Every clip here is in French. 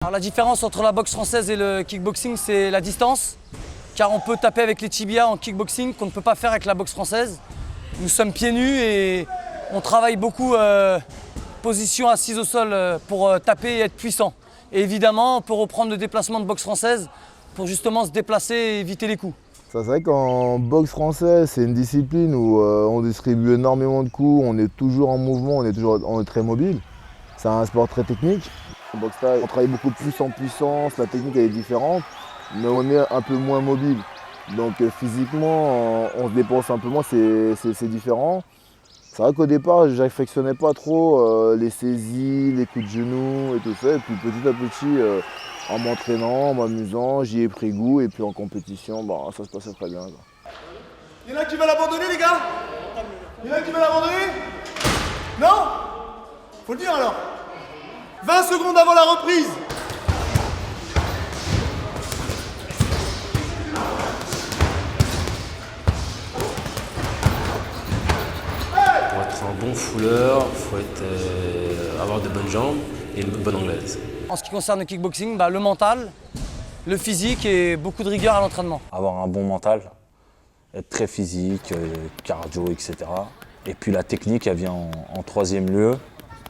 Alors la différence entre la boxe française et le kickboxing, c'est la distance. Car on peut taper avec les tibias en kickboxing qu'on ne peut pas faire avec la boxe française. Nous sommes pieds nus et on travaille beaucoup position assise au sol pour taper et être puissant. Et évidemment, on peut reprendre le déplacement de boxe française pour justement se déplacer et éviter les coups. C'est vrai qu'en boxe française, c'est une discipline où on distribue énormément de coups, on est toujours en mouvement, on est très mobile. C'est un sport très technique. En boxe thaï, on travaille beaucoup plus en puissance, la technique elle est différente, mais on est un peu moins mobile. Donc physiquement, on se dépense un peu moins, c'est différent. C'est vrai qu'au départ, j'affectionnais pas trop les saisies, les coups de genoux et tout ça. Et puis petit à petit, en m'entraînant, en m'amusant, j'y ai pris goût. Et puis en compétition, ça se passait très bien. Il y en a qui veulent abandonner, les gars? Il y en a qui veulent abandonner? Non? Faut le dire alors. 20 secondes avant la reprise. Pour être un bon fouleur, il faut avoir de bonnes jambes et une bonne anglaise. En ce qui concerne le kickboxing, le mental, le physique et beaucoup de rigueur à l'entraînement. Avoir un bon mental, être très physique, cardio, etc. Et puis la technique, elle vient en troisième lieu.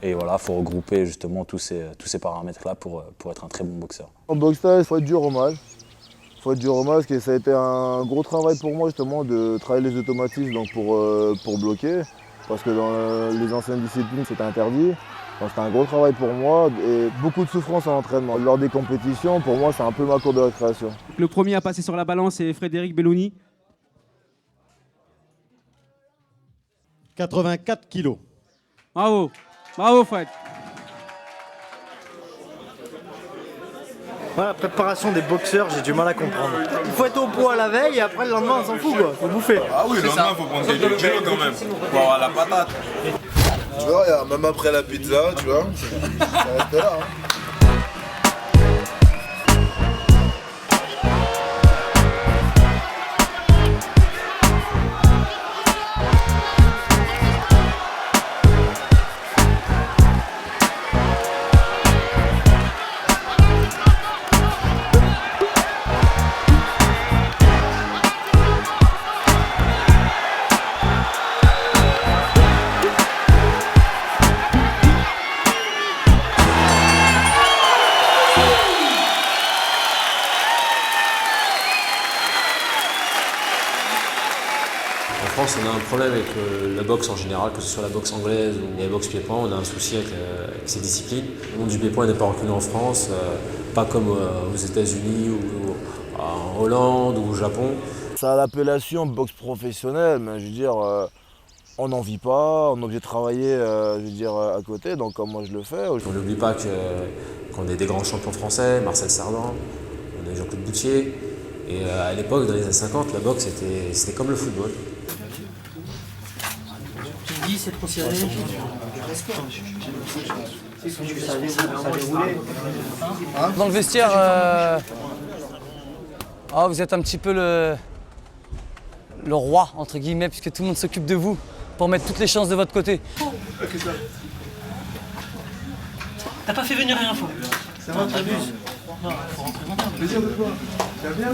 Et voilà, il faut regrouper justement tous ces paramètres-là pour être un très bon boxeur. En boxe thaï, il faut être dur au mal. Il faut être dur au mal parce que ça a été un gros travail pour moi justement de travailler les automatismes donc pour bloquer. Parce que dans les anciennes disciplines, c'était interdit. Donc c'était un gros travail pour moi et beaucoup de souffrance en entraînement. Lors des compétitions, pour moi, c'est un peu ma cour de récréation. Le premier à passer sur la balance, c'est Frédéric Belloni. 84 kilos. Bravo, bravo Fred. Voilà, la préparation des boxeurs, j'ai du mal à comprendre. Il faut être au poids la veille et après le lendemain on s'en fout quoi, faut bouffer. Ah oui, le lendemain faut prendre quelques kilos quand même, pour avoir la patate. Tu vois, même après la pizza, tu vois, ça reste là. En France, on a un problème avec la boxe en général, que ce soit la boxe anglaise ou la boxe pied-point. On a un souci avec ces disciplines. Le monde du pied-point n'est pas reconnu en France, pas comme aux États-Unis ou en Hollande ou au Japon. Ça a l'appellation boxe professionnelle, mais je veux dire, on n'en vit pas, on est obligé de travailler à côté, donc comme moi je le fais. On n'oublie pas qu'on est des grands champions français, Marcel Cerdan, on a Jean-Claude Boutier. Et à l'époque, dans les années 50, la boxe c'était comme le football. Tu me dis c'est trop serré. Dans le vestiaire, vous êtes un petit peu le roi, entre guillemets, puisque tout le monde s'occupe de vous pour mettre toutes les chances de votre côté. T'as pas fait venir une info. Ça va, t'abuses. Non, faut rentrer maintenant. Plaisir de toi. Tu vas bien?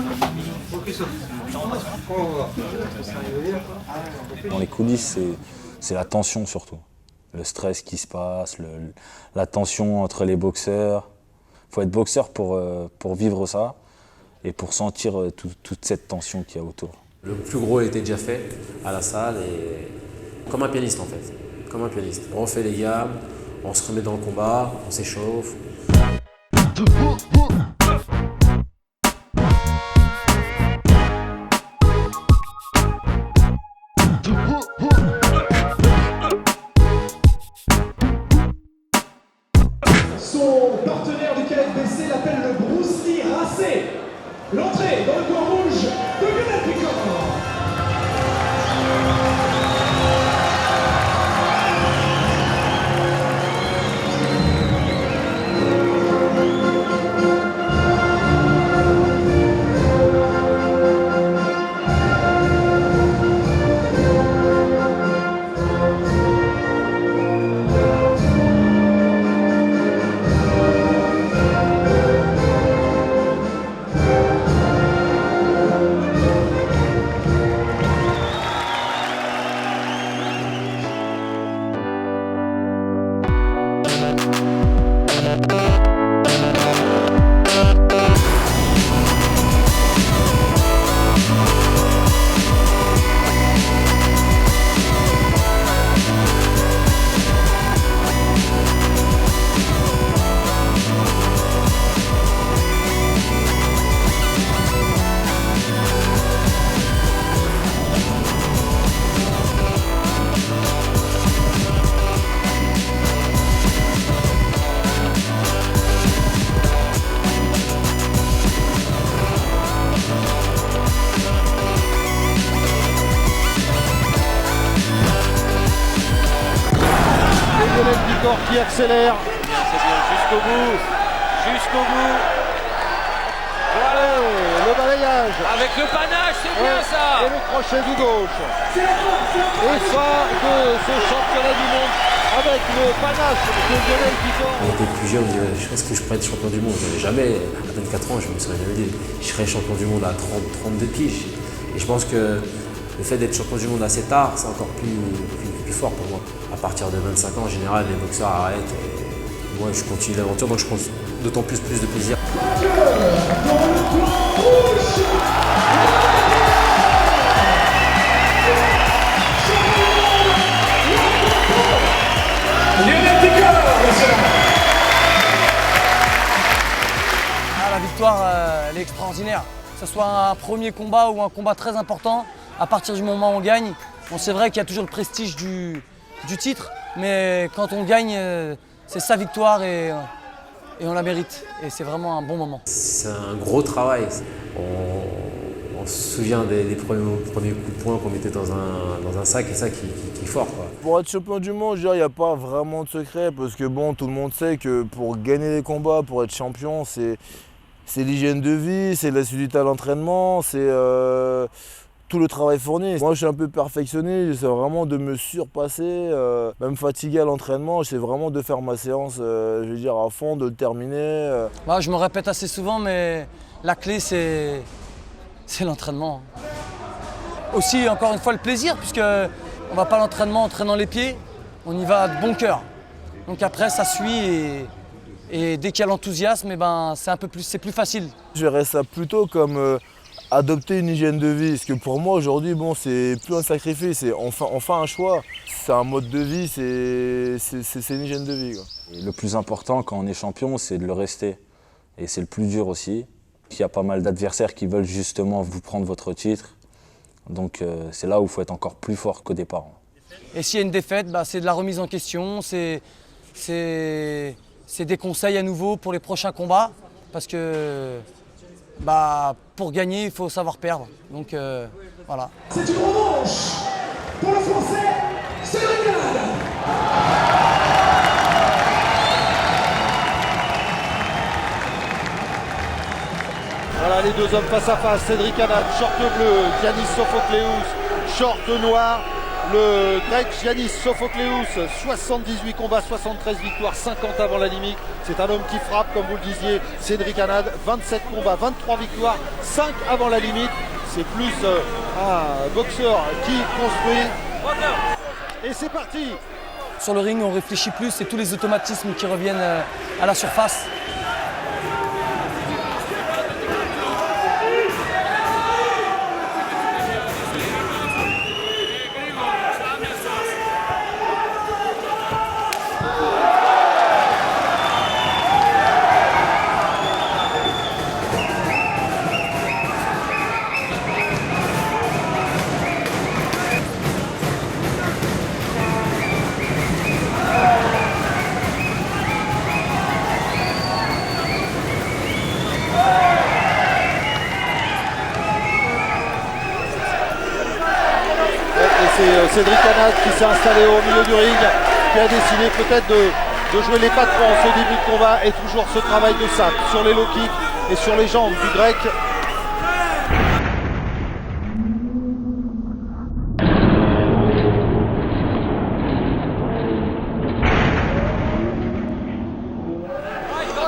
Dans les coulisses, c'est la tension surtout. Le stress qui se passe, la tension entre les boxeurs. Il faut être boxeur pour vivre ça et pour sentir toute cette tension qu'il y a autour. Le plus gros était déjà fait à la salle et comme un pianiste en fait, comme un pianiste. On refait les gammes, on se remet dans le combat, on s'échauffe. Son partenaire du KFBC l'appelle le Bruce Lee rincé. L'entrée dans le coin rouge de Lionel Picard. qui accélère. C'est bien, jusqu'au bout. Jusqu'au bout. Allez, le balayage. Avec le panache, c'est bien ça. Et le crochet du gauche. Et fin de ce championnat du monde avec le panache de Lionel Piton. Quand j'étais plus jeune, on me disait est-ce que je pourrais être champion du monde? Jamais, à 24 ans, je me serais jamais dit je serais champion du monde à 32 piges. Et je pense que le fait d'être champion du monde assez tard, c'est encore plus fort pour moi. À partir de 25 ans, en général, les boxeurs arrêtent. Et moi, je continue l'aventure, donc je prends d'autant plus de plaisir. La victoire, elle est extraordinaire. Que ce soit un premier combat ou un combat très important, à partir du moment où on gagne, bon, c'est vrai qu'il y a toujours le prestige du titre, mais quand on gagne, c'est sa victoire et on la mérite. Et c'est vraiment un bon moment. C'est un gros travail. On se souvient des premiers coups de poing qu'on mettait dans un sac et ça qui est fort, quoi. Pour être champion du monde, il n'y a pas vraiment de secret parce que bon, tout le monde sait que pour gagner des combats, pour être champion, c'est l'hygiène de vie, c'est l'assiduité à l'entraînement, c'est tout le travail fourni. Moi, je suis un peu perfectionniste, j'essaie vraiment de me surpasser, même fatigué à l'entraînement, j'essaie vraiment de faire ma séance, je veux dire, à fond, de le terminer. Je me répète assez souvent, mais la clé, c'est l'entraînement. Aussi, encore une fois, le plaisir, puisque on ne va pas à l'entraînement en traînant les pieds, on y va de bon cœur. Donc après, ça suit et dès qu'il y a l'enthousiasme, c'est plus facile. Je verrais ça plutôt comme adopter une hygiène de vie. Parce que pour moi, aujourd'hui, bon, c'est plus un sacrifice, on fait un choix. C'est un mode de vie, c'est une hygiène de vie, quoi. Et le plus important quand on est champion, c'est de le rester. Et c'est le plus dur aussi. Il y a pas mal d'adversaires qui veulent justement vous prendre votre titre. Donc c'est là où il faut être encore plus fort qu'au départ. Et s'il y a une défaite, c'est de la remise en question, c'est des conseils à nouveau pour les prochains combats. Parce que pour gagner, il faut savoir perdre. Donc voilà. C'est une revanche pour le Français, Cédric Anad. Voilà les deux hommes face à face, Cédric Anad, short bleu, Giannis Sophocleous, short noir. Le grec Giannis Sophocleous, 78 combats, 73 victoires, 50 avant la limite. C'est un homme qui frappe, comme vous le disiez. Cédric Anad, 27 combats, 23 victoires, 5 avant la limite. C'est plus un boxeur qui construit. Et c'est parti. Sur le ring, on réfléchit plus, c'est tous les automatismes qui reviennent à la surface. C'est Cédric Anad qui s'est installé au milieu du ring, qui a décidé peut-être de jouer les patrons en ce début de combat et toujours ce travail de sac sur les low kicks et sur les jambes du grec.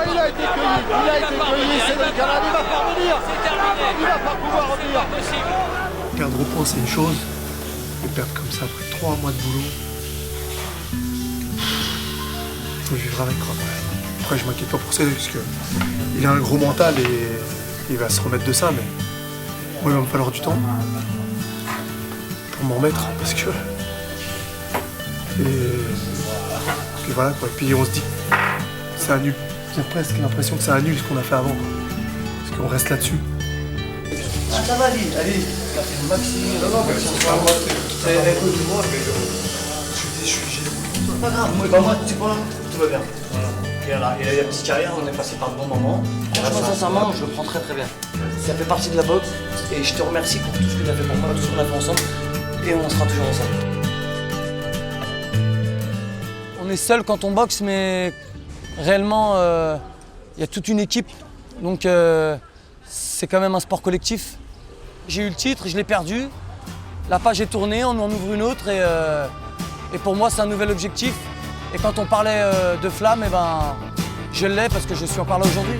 Il a été cueilli, Cédric Anad, il va pas revenir, il va pas pouvoir revenir. Perdre au point, c'est une chose. Et perdre comme ça après 3 mois de boulot, faut vivre avec, quoi. Après, je m'inquiète pas pour Cédric, parce qu'il a un gros mental et il va se remettre de ça, mais moi, il va me falloir du temps pour m'en remettre, parce que... Et voilà, quoi. Et puis on se dit, c'est un nul. J'ai presque l'impression que c'est un nul ce qu'on a fait avant, quoi. Parce qu'on reste là-dessus. Ah, ça va, allez, ça fait le maximum. Écoute-moi, c'est pas grave, moi, tu vois, tout va bien. Voilà. Et là, il y a une petite carrière, on est passé par de bons moments. Franchement, sincèrement, je le prends très très bien. Ça fait partie de la boxe et je te remercie pour tout ce que tu as fait pour moi, tout ce qu'on a fait ensemble. Et on sera toujours ensemble. On On est seul quand on boxe, mais réellement, il y a toute une équipe. Donc c'est quand même un sport collectif. J'ai eu le titre, je l'ai perdu. La page est tournée, on en ouvre une autre et pour moi c'est un nouvel objectif. Et quand on parlait de flamme, je l'ai parce que je suis encore là aujourd'hui.